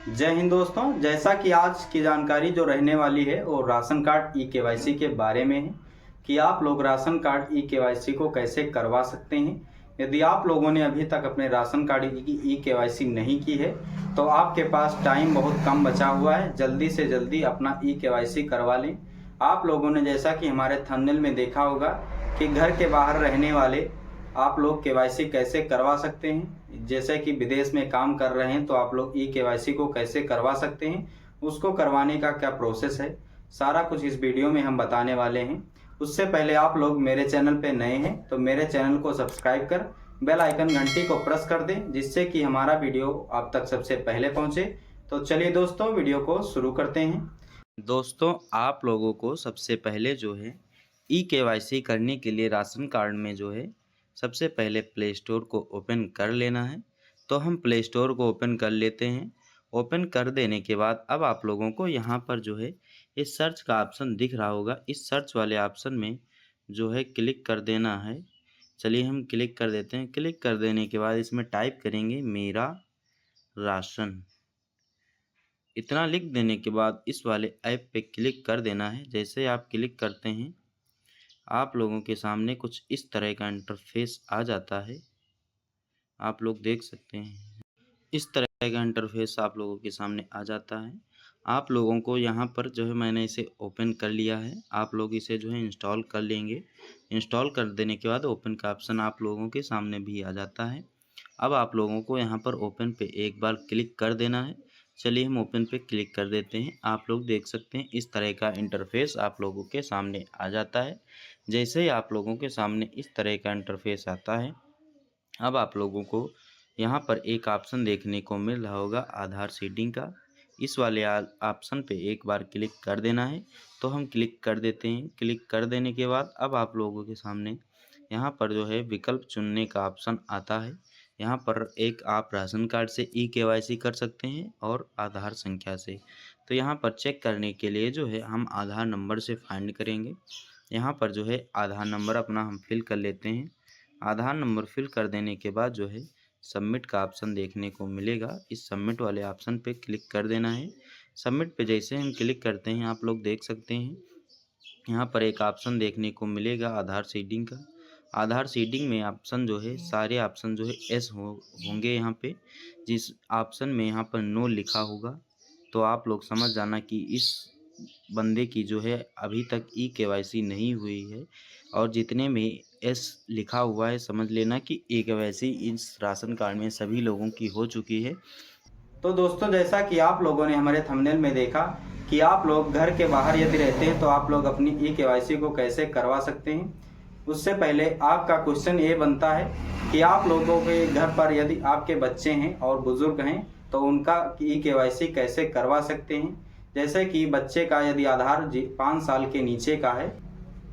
जय हिंद दोस्तों। जैसा कि आज की जानकारी जो रहने वाली है वो राशन कार्ड ई केवाईसी के बारे में है कि आप लोग राशन कार्ड ई केवाईसी को कैसे करवा सकते हैं। यदि आप लोगों ने अभी तक अपने राशन कार्ड की ई केवाईसी नहीं की है तो आपके पास टाइम बहुत कम बचा हुआ है, जल्दी से जल्दी अपना ई केवाईसी करवा लें। आप लोगों ने जैसा कि हमारे थंबनेल में देखा होगा कि घर के बाहर रहने वाले आप लोग केवाईसी कैसे करवा सकते हैं। जैसे कि विदेश में काम कर रहे हैं तो आप लोग ई केवाईसी को कैसे करवा सकते हैं, उसको करवाने का क्या प्रोसेस है, सारा कुछ इस वीडियो में हम बताने वाले हैं। उससे पहले आप लोग मेरे चैनल पे नए हैं तो मेरे चैनल को सब्सक्राइब कर बेल आइकन घंटी को प्रेस कर दें, जिससे कि हमारा वीडियो आप तक सबसे पहले पहुंचे। तो चलिए दोस्तों वीडियो को शुरू करते हैं। दोस्तों आप लोगों को सबसे पहले जो है ई केवाईसी करने के लिए राशन कार्ड में जो है सबसे पहले प्ले स्टोर को ओपन कर लेना है। तो हम प्ले स्टोर को ओपन कर लेते हैं। ओपन कर देने के बाद अब आप लोगों को यहाँ पर जो है इस सर्च का ऑप्शन दिख रहा होगा, इस सर्च वाले ऑप्शन में जो है क्लिक कर देना है। चलिए हम क्लिक कर देते हैं। क्लिक कर देने के बाद इसमें टाइप करेंगे मेरा राशन। इतना लिख देने के बाद इस वाले ऐप पे क्लिक कर देना है। जैसे आप क्लिक करते हैं आप लोगों के सामने कुछ इस तरह का इंटरफेस आ जाता है, आप लोग देख सकते हैं। इस तरह का इंटरफेस आप लोगों के सामने आ जाता है। आप लोगों को यहाँ पर जो है मैंने इसे ओपन कर लिया है, आप लोग इसे जो है इंस्टॉल कर लेंगे। इंस्टॉल कर देने के बाद ओपन का ऑप्शन आप लोगों के सामने भी आ जाता है। अब आप लोगों को यहाँ पर ओपन पे एक बार क्लिक कर देना है। चलिए हम ओपन पे क्लिक कर देते हैं। आप लोग देख सकते हैं इस तरह का इंटरफेस आप लोगों के सामने आ जाता है। जैसे ही आप लोगों के सामने इस तरह का इंटरफेस आता है, अब आप लोगों को यहाँ पर एक ऑप्शन देखने को मिल रहा होगा आधार सीडिंग का। इस वाले ऑप्शन पे एक बार क्लिक कर देना है। तो हम क्लिक कर देते हैं। क्लिक कर देने के बाद अब आप लोगों के सामने यहाँ पर जो है विकल्प चुनने का ऑप्शन आता है। यहाँ पर एक आप राशन कार्ड से ई केवाईसी कर सकते हैं और आधार संख्या से। तो यहाँ पर चेक करने के लिए जो है हम आधार नंबर से फाइंड करेंगे। यहाँ पर जो है आधार नंबर अपना हम फिल कर लेते हैं। आधार नंबर फिल कर देने के बाद जो है सबमिट का ऑप्शन देखने को मिलेगा। इस सबमिट वाले ऑप्शन पे क्लिक कर देना है। सबमिट पे जैसे हम क्लिक करते हैं आप लोग देख सकते हैं यहाँ पर एक ऑप्शन देखने को मिलेगा आधार सीडिंग का। आधार सीडिंग में ऑप्शन जो है सारे ऑप्शन जो है एस होंगे यहाँ पे। जिस ऑप्शन में यहाँ पर नो लिखा होगा तो आप लोग समझ जाना कि इस बंदे की जो है अभी तक ई केवाईसी नहीं हुई है, और जितने में एस लिखा हुआ है समझ लेना कि ई केवाईसी इस राशन कार्ड में सभी लोगों की हो चुकी है। तो दोस्तों जैसा कि आप लोगों ने हमारे थंबनेल में देखा कि आप लोग घर के बाहर यदि रहते हैं तो आप लोग अपनी ई केवाईसी को कैसे करवा सकते हैं। उससे पहले आपका क्वेश्चन ये बनता है कि आप लोगों के घर पर यदि आपके बच्चे हैं और बुजुर्ग हैं तो उनका ई केवाईसी कैसे करवा सकते हैं। जैसे कि बच्चे का यदि आधार 5 साल के नीचे का है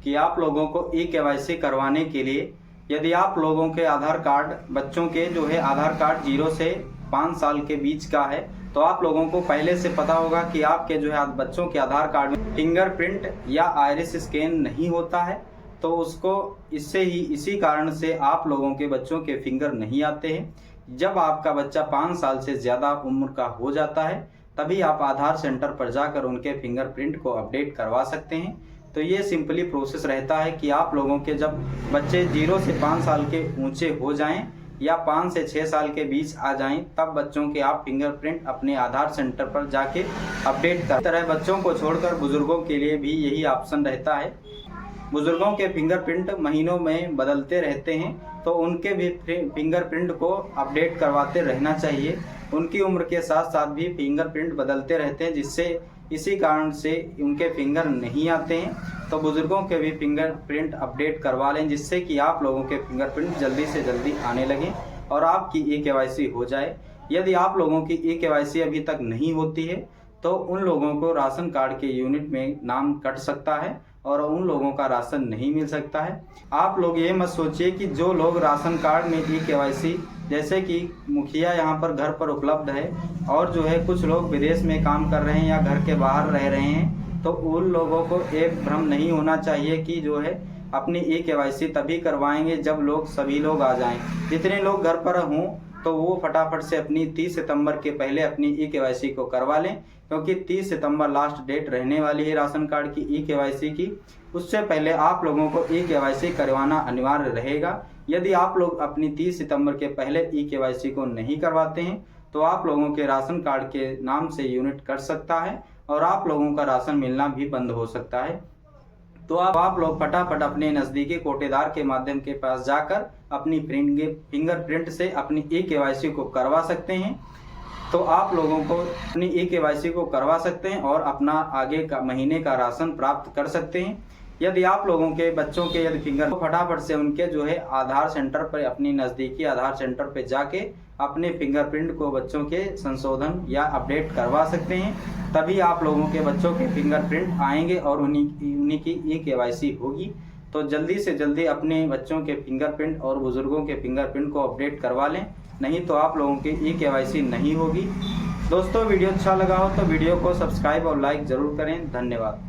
कि आप लोगों को ई केवाईसी करवाने के लिए यदि आप लोगों के आधार कार्ड बच्चों के जो है आधार कार्ड 0 से 5 साल के बीच का है तो आप लोगों को पहले से पता होगा कि आपके जो है बच्चों के आधार कार्ड में फिंगरप्रिंट या आइरिस स्कैन नहीं होता है। तो उसको इसी कारण से आप लोगों के बच्चों के फिंगर नहीं आते हैं। जब आपका बच्चा 5 साल से ज़्यादा उम्र का हो जाता है तभी आप आधार सेंटर पर जाकर उनके फिंगरप्रिंट को अपडेट करवा सकते हैं। तो ये सिंपली प्रोसेस रहता है कि आप लोगों के जब बच्चे 0 से 5 साल के ऊंचे हो जाएं या 5 से 6 साल के बीच आ जाएं तब बच्चों के आप फिंगरप्रिंट अपने आधार सेंटर पर जाके अपडेट कर। इस तरह बच्चों को छोड़कर बुजुर्गों के लिए भी यही ऑप्शन रहता है। बुजुर्गों के फिंगरप्रिंट महीनों में बदलते रहते हैं तो उनके भी फिंगरप्रिंट को अपडेट करवाते रहना चाहिए। उनकी उम्र के साथ साथ भी फिंगरप्रिंट बदलते रहते हैं, जिससे इसी कारण से उनके फिंगर नहीं आते हैं। तो बुजुर्गों के भी फिंगरप्रिंट अपडेट करवा लें, जिससे कि आप लोगों के फिंगरप्रिंट जल्दी से जल्दी आने लगें और आपकी ई केवाईसी हो जाए। यदि आप लोगों की ई केवाईसी अभी तक नहीं होती है तो उन लोगों को राशन कार्ड के यूनिट में नाम कट सकता है और उन लोगों का राशन नहीं मिल सकता है। आप लोग ये मत सोचिए कि जो लोग राशन कार्ड में ई केवाईसी, जैसे कि मुखिया यहाँ पर घर पर उपलब्ध है और जो है कुछ लोग विदेश में काम कर रहे हैं या घर के बाहर रह रहे हैं, तो उन लोगों को एक भ्रम नहीं होना चाहिए कि जो है अपनी ई केवाईसी तभी करवाएंगे जब सभी लोग आ जाएं। जितने लोग घर पर हों तो वो फटाफट से अपनी 30 सितंबर के पहले अपनी ई-केवाईसी को करवा लें, क्योंकि 30 सितंबर लास्ट डेट रहने वाली है राशन कार्ड की ई-केवाईसी की। उससे पहले आप लोगों को ई-केवाईसी करवाना अनिवार्य रहेगा। यदि आप लोग अपनी 30 सितंबर के पहले ई-केवाईसी को नहीं करवाते हैं तो आप लोगों के राशन कार्ड के नाम से यूनिट कट सकता है और आप लोगों का राशन मिलना भी बंद हो सकता है। तो आप लोग फटाफट अपने नज़दीकी कोटेदार के माध्यम के पास जाकर अपनी फिंगरप्रिंट से अपनी ई-केवाईसी को करवा सकते हैं। तो आप लोगों को अपनी ई-केवाईसी को करवा सकते हैं और अपना आगे का महीने का राशन प्राप्त कर सकते हैं। यदि आप लोगों के बच्चों के यदि फिंगर, तो फटाफट से उनके जो है आधार सेंटर पर, अपनी नज़दीकी आधार सेंटर पर जाके अपने फिंगरप्रिंट को बच्चों के संशोधन या अपडेट करवा सकते हैं। तभी आप लोगों के बच्चों के फिंगरप्रिंट आएंगे और उन्हीं की ई-केवाईसी होगी। तो जल्दी से जल्दी अपने बच्चों के फिंगरप्रिंट और बुजुर्गों के फिंगरप्रिंट को अपडेट करवा लें, नहीं तो आप लोगों की ई-केवाईसी नहीं होगी। दोस्तों, वीडियो अच्छा लगा हो तो वीडियो को सब्सक्राइब और लाइक ज़रूर करें। धन्यवाद।